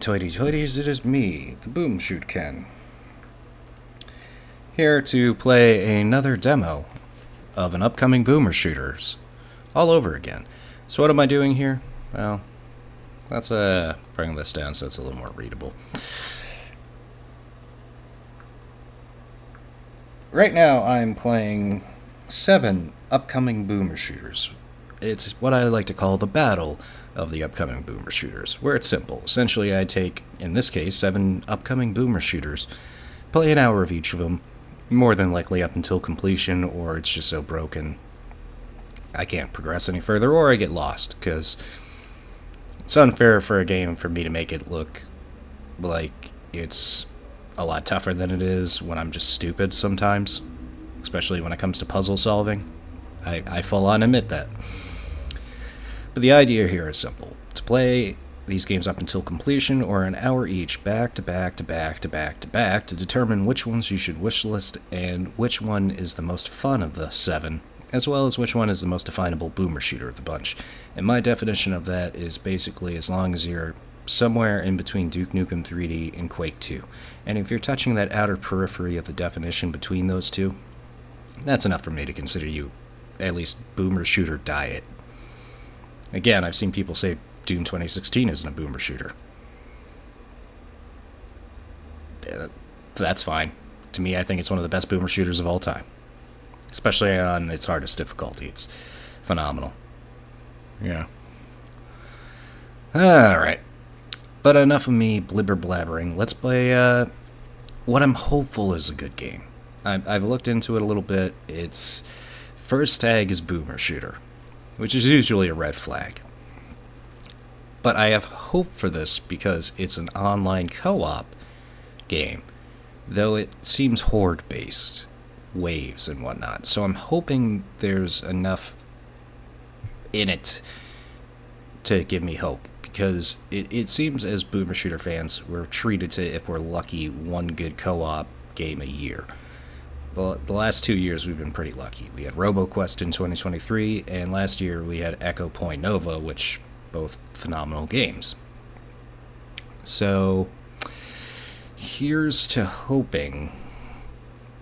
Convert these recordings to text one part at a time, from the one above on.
Toity-toities, it is me, the BoomShoot Ken, here to play another demo of an upcoming Boomer Shooters, all over again. So what am I doing here? Well, let's bring this down so it's a little more readable. Right now I'm playing 7 upcoming Boomer Shooters. It's what I like to call the battle of the upcoming Boomer Shooters, where it's simple. Essentially, I take, in this case, 7 upcoming Boomer Shooters, play an hour of each of them, more than likely up until completion, or it's just so broken I can't progress any further, or I get lost, because it's unfair for a game for me to make it look like it's a lot tougher than it is when I'm just stupid sometimes, especially when it comes to puzzle solving. I full on admit that. But the idea here is simple. To play these games up until completion, or an hour each, back to back to back to back to back, to determine which ones you should wishlist and which one is the most fun of the 7, as well as which one is the most definable Boomer Shooter of the bunch. And my definition of that is basically as long as you're somewhere in between Duke Nukem 3D and Quake 2. And if you're touching that outer periphery of the definition between those two, that's enough for me to consider you at least Boomer Shooter diet. Again, I've seen people say Doom 2016 isn't a Boomer Shooter. That's fine. To me, I think it's one of the best Boomer Shooters of all time. Especially on its hardest difficulty. It's phenomenal. Yeah. Alright. But enough of me blibber blabbering. Let's play what I'm hopeful is a good game. I've looked into it a little bit. Its first tag is Boomer Shooter, which is usually a red flag. But I have hope for this because it's an online co-op game, though it seems horde-based, waves and whatnot. So I'm hoping there's enough in it to give me hope, because it seems as Boomer Shooter fans, we're treated to, if we're lucky, one good co-op game a year. Well, the last 2 years we've been pretty lucky. We had RoboQuest in 2023, and last year we had Echo Point Nova, which both phenomenal games. So here's to hoping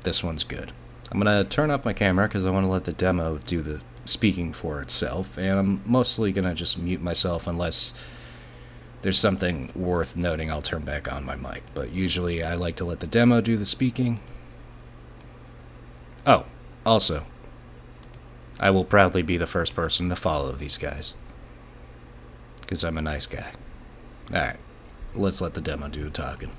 this one's good. I'm going to turn up my camera because I want to let the demo do the speaking for itself, and I'm mostly going to just mute myself unless there's something worth noting. I'll turn back on my mic, but usually I like to let the demo do the speaking. Oh, also, I will proudly be the first person to follow these guys, because I'm a nice guy. Alright, let's let the demo do the talking.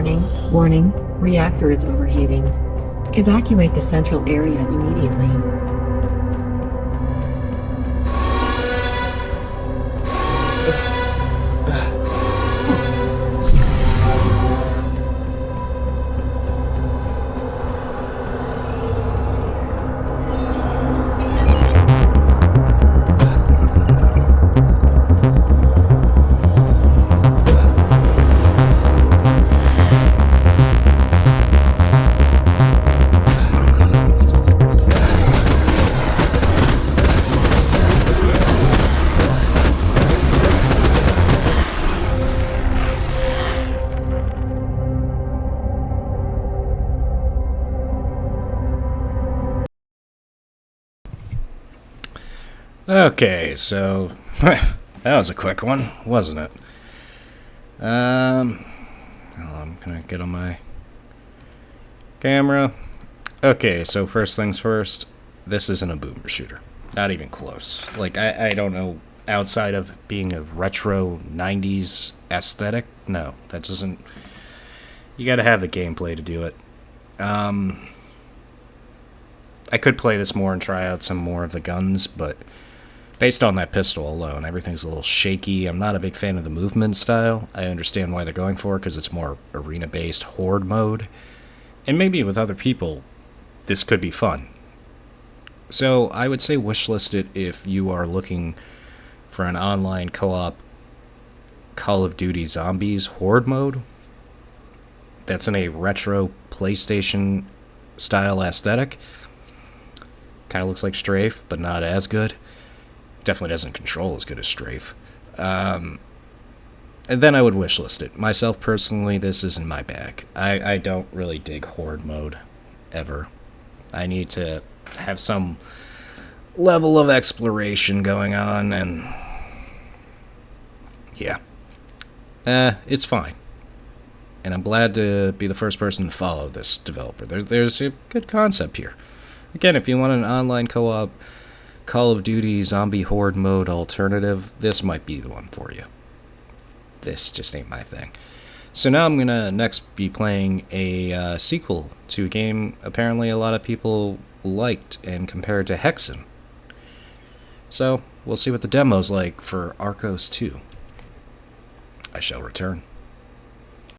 Warning, warning, reactor is overheating. Evacuate the central area immediately. Okay, so that was a quick one, wasn't it? I'm gonna get on my camera. Okay, so first things first, this isn't a boomer shooter. Not even close. Like, I don't know, outside of being a retro 90s aesthetic, no, that doesn't... You gotta have the gameplay to do it. I could play this more and try out some more of the guns, but based on that pistol alone, everything's a little shaky. I'm not a big fan of the movement style. I understand why they're going for it, because it's more arena-based horde mode. And maybe with other people, this could be fun. So I would say wishlist it if you are looking for an online co-op Call of Duty Zombies horde mode. That's in a retro PlayStation style aesthetic. Kind of looks like Strafe, but not as good. Definitely doesn't control as good as Strafe. And then I would wishlist it. Myself, personally, this isn't my bag. I don't really dig horde mode, ever. I need to have some level of exploration going on, and... yeah. It's fine. And I'm glad to be the first person to follow this developer. There's a good concept here. Again, if you want an online co-op Call of Duty zombie horde mode alternative, this might be the one for you. This just ain't my thing. So now I'm going to next be playing a sequel to a game apparently a lot of people liked and compared to Hexen. So we'll see what the demo's like for Arcos 2. I shall return.